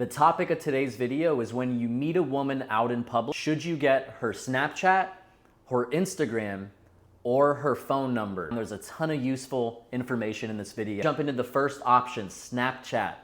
The topic of today's video is when you meet a woman out in public, should you get her Snapchat, her Instagram, or her phone number? And there's a ton of useful information in this video. Jump into the first option, Snapchat.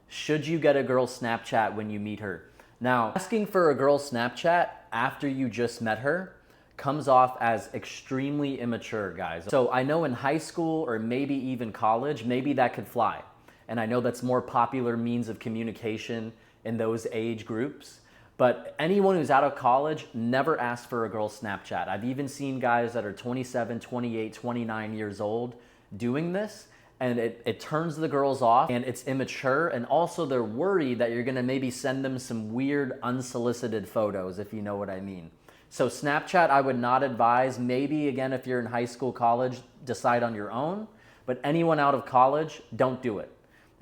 Should you get a girl's Snapchat when you meet her? Now, asking for a girl's Snapchat after you just met her comes off as extremely immature, guys. So I know in high school or maybe even college, maybe that could fly. And I know that's more popular means of communication in those age groups. But anyone who's out of college, never ask for a girl's Snapchat. I've even seen guys that are 27, 28, 29 years old doing this, and it turns the girls off, and it's immature, and also they're worried that you're gonna maybe send them some weird unsolicited photos, if you know what I mean. So Snapchat, I would not advise. Maybe, again, if you're in high school, college, decide on your own. But anyone out of college, don't do it.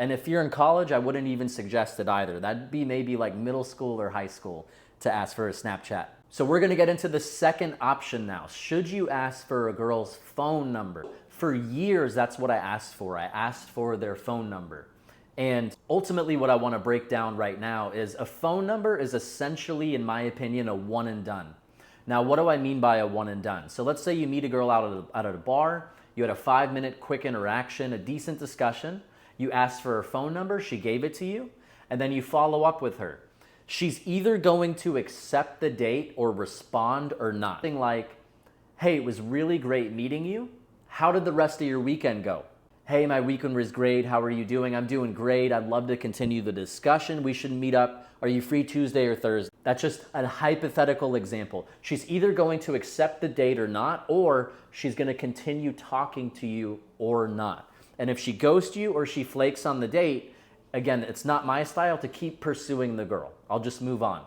And if you're in college, I wouldn't even suggest it either. That'd be maybe like middle school or high school to ask for a Snapchat. So we're gonna get into the second option now. Should you ask for a girl's phone number? For years, that's what I asked for. I asked for their phone number. And ultimately what I wanna break down right now is a phone number is essentially, in my opinion, a one and done. Now, what do I mean by a one and done? So let's say you meet a girl out at a bar, you had a 5-minute quick interaction, a decent discussion, you asked for her phone number, she gave it to you, and then you follow up with her. She's either going to accept the date or respond or not. Something like, hey, it was really great meeting you. How did the rest of your weekend go? Hey, my weekend was great. How are you doing? I'm doing great. I'd love to continue the discussion. We should meet up. Are you free Tuesday or Thursday? That's just a hypothetical example. She's either going to accept the date or not, or she's going to continue talking to you or not. And if she ghosts you or she flakes on the date, again, it's not my style to keep pursuing the girl. I'll just move on.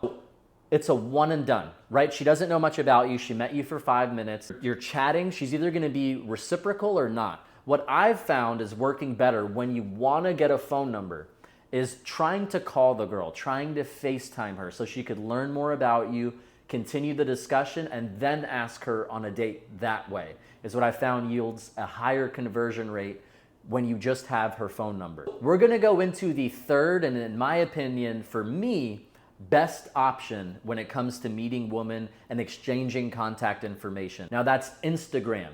It's a one and done, right? She doesn't know much about you. She met you for 5 minutes. You're chatting. She's either going to be reciprocal or not. What I've found is working better when you want to get a phone number is trying to call the girl, trying to FaceTime her so she could learn more about you, continue the discussion, and then ask her on a date that way, is what I found yields a higher conversion rate when you just have her phone number. We're gonna go into the third, and in my opinion, for me, best option when it comes to meeting women and exchanging contact information. Now that's Instagram.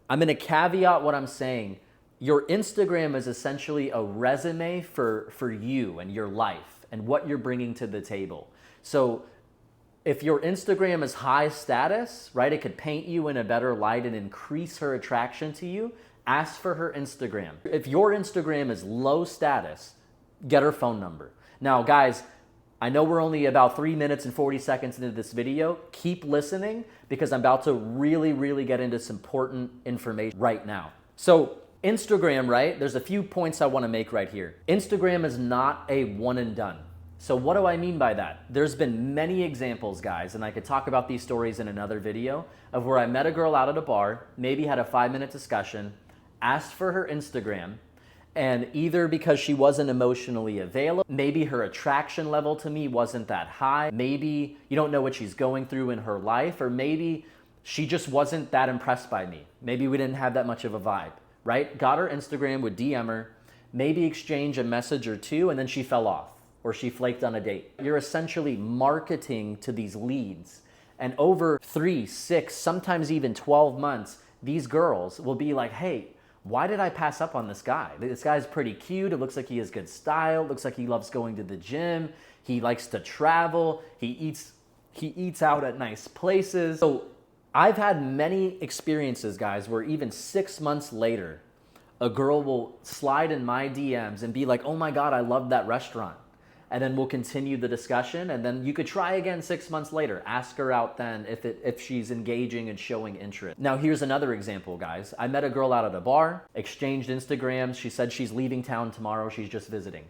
I'm gonna caveat what I'm saying. Your Instagram is essentially a resume for you and your life and what you're bringing to the table. So if your Instagram is high status, right, it could paint you in a better light and increase her attraction to you. Ask for her Instagram. If your Instagram is low status, get her phone number. Now, guys, I know we're only about 3 minutes and 40 seconds into this video. Keep listening because I'm about to really get into some important information right now. So Instagram, right? There's a few points I want to make right here. Instagram is not a one and done. So what do I mean by that? There's been many examples, guys, and I could talk about these stories in another video, of where I met a girl out at a bar, maybe had a 5-minute discussion, asked for her Instagram, and either because she wasn't emotionally available, maybe her attraction level to me wasn't that high, maybe you don't know what she's going through in her life, or maybe she just wasn't that impressed by me. Maybe we didn't have that much of a vibe, right? Got her Instagram, would DM her, maybe exchange a message or two, and then she fell off, or she flaked on a date. You're essentially marketing to these leads. And over 3, 6, sometimes even 12 months, these girls will be like, hey, why did I pass up on this guy? This guy's pretty cute. It looks like he has good style. It looks like he loves going to the gym. He likes to travel. He eats out at nice places. So I've had many experiences, guys, where even 6 months later, a girl will slide in my DMs and be like, oh my God, I love that restaurant. And then we'll continue the discussion, and then you could try again 6 months later. Ask her out then if she's engaging and showing interest. Now here's another example, guys. I met a girl out at a bar, exchanged Instagrams. She said she's leaving town tomorrow. She's just visiting.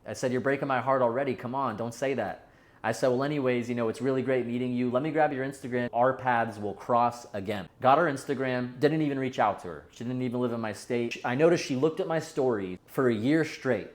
I said, you're breaking my heart already. Come on, don't say that. I said, well, anyways, it's really great meeting you. Let me grab your Instagram. Our paths will cross again. Got her Instagram, didn't even reach out to her. She didn't even live in my state. I noticed she looked at my story for a year straight.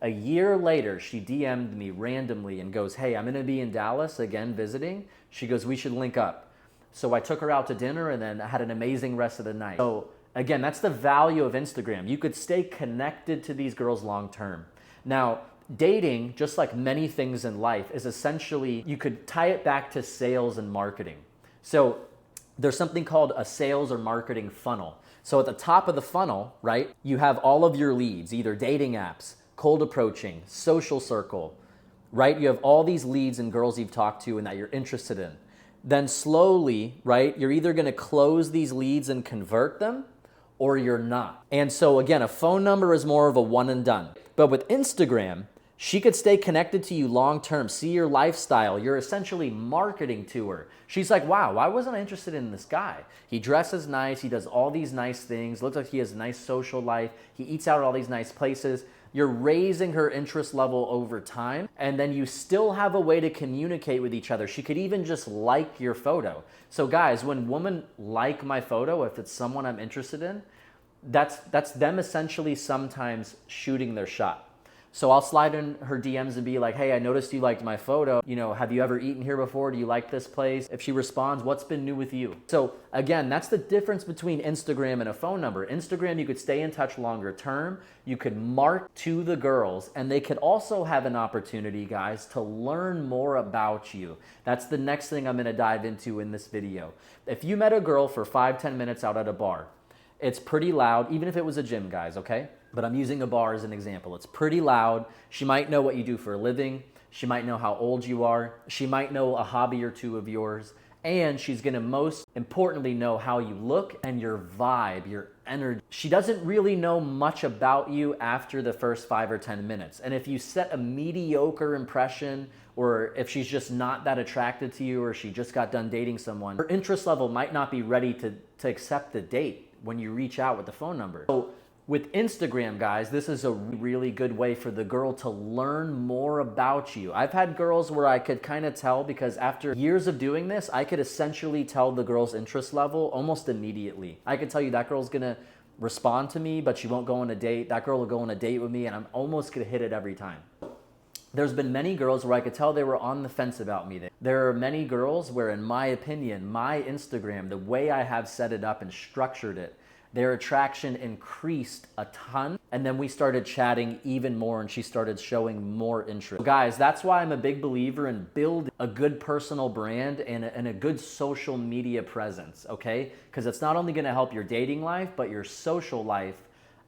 A year later, she DM'd me randomly and goes, hey, I'm gonna be in Dallas again visiting. She goes, we should link up. So I took her out to dinner and then had an amazing rest of the night. So again, that's the value of Instagram. You could stay connected to these girls long term. Now, dating, just like many things in life, is essentially, you could tie it back to sales and marketing. So there's something called a sales or marketing funnel. So at the top of the funnel, right, you have all of your leads, either dating apps, cold approaching, social circle, right? You have all these leads and girls you've talked to and that you're interested in. Then slowly, right, you're either gonna close these leads and convert them, or you're not. And so again, a phone number is more of a one and done. But with Instagram, she could stay connected to you long term, see your lifestyle. You're essentially marketing to her. She's like, wow, why wasn't I interested in this guy? He dresses nice, he does all these nice things, looks like he has a nice social life, he eats out at all these nice places. You're raising her interest level over time, and then you still have a way to communicate with each other. She could even just like your photo. So guys, when women like my photo, if it's someone I'm interested in, that's them essentially sometimes shooting their shot. So I'll slide in her DMs and be like, hey, I noticed you liked my photo. You know, have you ever eaten here before? Do you like this place? If she responds, what's been new with you? So again, that's the difference between Instagram and a phone number. Instagram, you could stay in touch longer term. You could market to the girls, and they could also have an opportunity, guys, to learn more about you. That's the next thing I'm gonna dive into in this video. If you met a girl for 5-10 minutes out at a bar, it's pretty loud, even if it was a gym, guys, okay? But I'm using a bar as an example. It's pretty loud. She might know what you do for a living. She might know how old you are. She might know a hobby or two of yours. And she's gonna most importantly know how you look and your vibe, your energy. She doesn't really know much about you after the first 5 or 10 minutes. And if you set a mediocre impression, or if she's just not that attracted to you, or she just got done dating someone, her interest level might not be ready to accept the date when you reach out with the phone number. So with Instagram, guys, this is a really good way for the girl to learn more about you. I've had girls where I could kind of tell, because after years of doing this, I could essentially tell the girl's interest level almost immediately. I could tell you that girl's gonna respond to me, but she won't go on a date. That girl will go on a date with me, and I'm almost gonna hit it every time. There's been many girls where I could tell they were on the fence about me. There are many girls where, in my opinion, my Instagram, the way I have set it up and structured it, their attraction increased a ton. And then we started chatting even more, and she started showing more interest. So guys, that's why I'm a big believer in building a good personal brand and a good social media presence, okay? Because it's not only gonna help your dating life, but your social life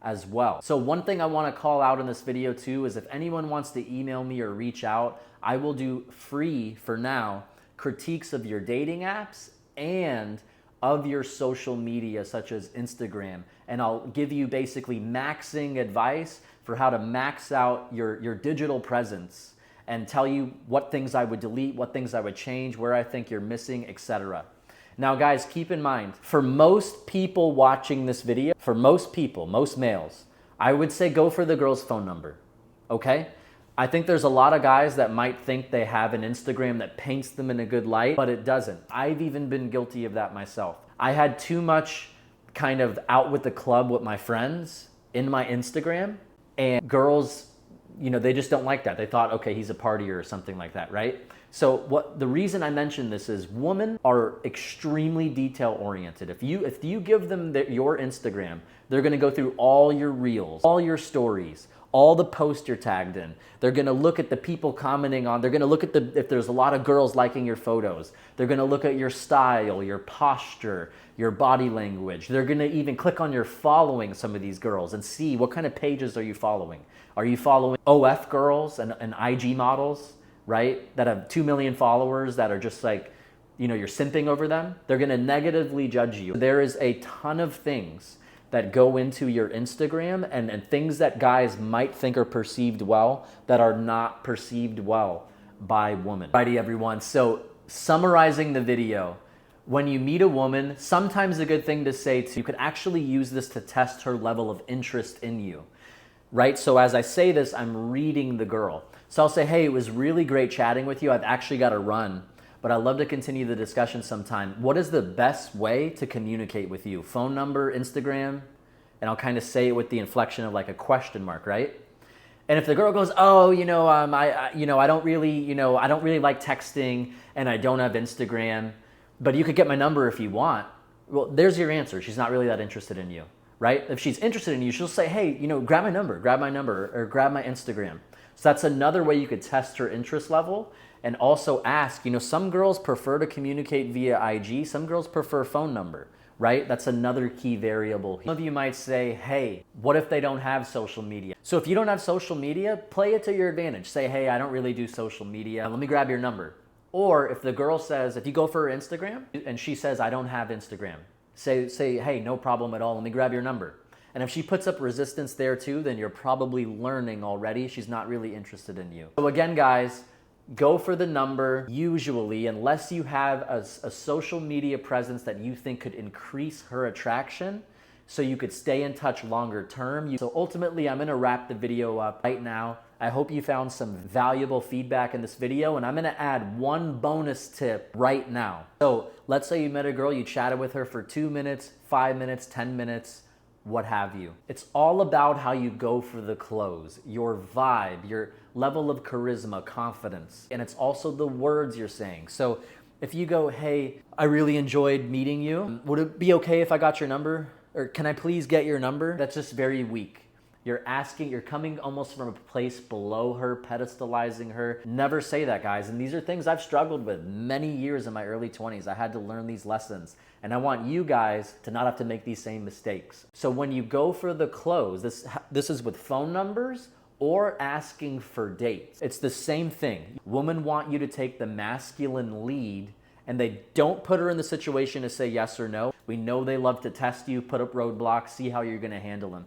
as well. So one thing I wanna call out in this video too is if anyone wants to email me or reach out, I will do free, for now, critiques of your dating apps and of your social media, such as Instagram. And I'll give you basically maxing advice for how to max out your digital presence, and tell you what things I would delete, what things I would change, where I think you're missing, etc. Now guys, keep in mind, for most people watching this video, for most people, most males, I would say go for the girl's phone number, okay? I think there's a lot of guys that might think they have an Instagram that paints them in a good light, but it doesn't. I've even been guilty of that myself. I had too much kind of out with the club with my friends in my Instagram, and girls, you know, they just don't like that. They thought, okay, he's a partier or something like that, right? So the reason I mention this is women are extremely detail oriented. If you give them your Instagram, they're gonna go through all your reels, all your stories, all the posts you're tagged in. They're gonna look at the people commenting on, they're gonna look at if there's a lot of girls liking your photos. They're gonna look at your style, your posture, your body language. They're gonna even click on your following some of these girls and see what kind of pages are you following. Are you following OF girls and IG models, right? That have 2 million followers that are just like, you know, you're simping over them? They're gonna negatively judge you. There is a ton of things that go into your Instagram and things that guys might think are perceived well that are not perceived well by women. Alrighty everyone, so summarizing the video, when you meet a woman, sometimes a good thing to say too, you could actually use this to test her level of interest in you, right? So as I say this, I'm reading the girl. So I'll say, hey, it was really great chatting with you. I've actually got to run, but I'd love to continue the discussion sometime. What is the best way to communicate with you? Phone number, Instagram? And I'll kind of say it with the inflection of like a question mark, right? And if the girl goes, oh, I don't really like texting, and I don't have Instagram, but you could get my number if you want. Well, there's your answer. She's not really that interested in you, right? If she's interested in you, she'll say, hey, grab my number, or grab my Instagram. So that's another way you could test her interest level. And also ask, some girls prefer to communicate via IG, some girls prefer phone number, right? That's another key variable. Some of you might say, hey, what if they don't have social media? So if you don't have social media, play it to your advantage. Say, hey, I don't really do social media. Let me grab your number. Or if the girl says, if you go for her Instagram and she says, I don't have Instagram, say, hey, no problem at all. Let me grab your number. And if she puts up resistance there too, then you're probably learning already. She's not really interested in you. So again, guys, go for the number usually, unless you have a social media presence that you think could increase her attraction so you could stay in touch longer term. So ultimately, I'm gonna wrap the video up right now. I hope you found some valuable feedback in this video, and I'm gonna add one bonus tip right now. So let's say you met a girl, you chatted with her for 2 minutes, 5 minutes, 10 minutes, what have you. It's all about how you go for the close, your vibe, your level of charisma, confidence, and it's also the words you're saying. So if you go, hey, I really enjoyed meeting you. Would it be okay if I got your number? Or can I please get your number? That's just very weak. You're coming almost from a place below her, pedestalizing her. Never say that, guys. And these are things I've struggled with many years in my early 20s. I had to learn these lessons. And I want you guys to not have to make these same mistakes. So when you go for the close, this is with phone numbers or asking for dates. It's the same thing. Women want you to take the masculine lead, and they don't put her in the situation to say yes or no. We know they love to test you, put up roadblocks, see how you're gonna handle them.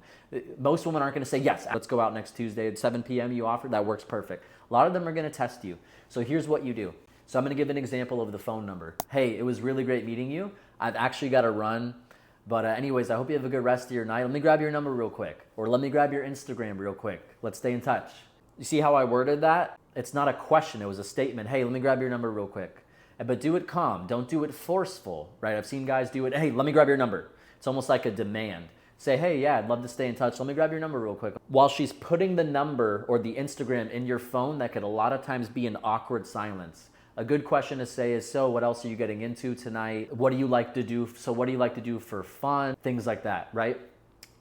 Most women aren't gonna say, yes, let's go out next Tuesday at 7 p.m. you offered, that works perfect. A lot of them are gonna test you. So here's what you do. So I'm gonna give an example of the phone number. Hey, it was really great meeting you. I've actually gotta run. But anyways, I hope you have a good rest of your night. Let me grab your number real quick. Or let me grab your Instagram real quick. Let's stay in touch. You see how I worded that? It's not a question, it was a statement. Hey, let me grab your number real quick. But do it calm, don't do it forceful, right? I've seen guys do it, hey, let me grab your number. It's almost like a demand. Say, hey, yeah, I'd love to stay in touch. Let me grab your number real quick. While she's putting the number or the Instagram in your phone, that could a lot of times be an awkward silence. A good question to say is, so what else are you getting into tonight? What do you like to do? So what do you like to do for fun? Things like that, right?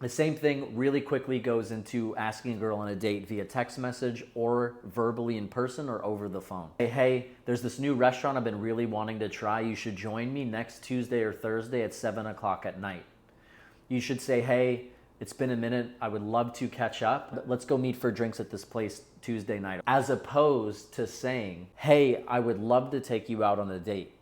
The same thing really quickly goes into asking a girl on a date via text message or verbally in person or over the phone. Hey, there's this new restaurant I've been really wanting to try. You should join me next Tuesday or Thursday at 7 o'clock at night. You should say, hey, it's been a minute. I would love to catch up. Let's go meet for drinks at this place Tuesday night. As opposed to saying, hey, I would love to take you out on a date.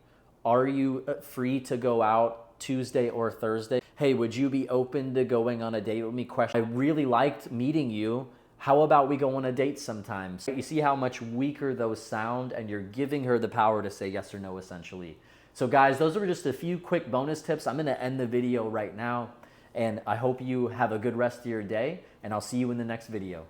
Are you free to go out Tuesday or Thursday? Hey, would you be open to going on a date with me? I really liked meeting you. How about we go on a date sometime? So you see how much weaker those sound, and you're giving her the power to say yes or no, essentially. So guys, those are just a few quick bonus tips. I'm gonna end the video right now, and I hope you have a good rest of your day, and I'll see you in the next video.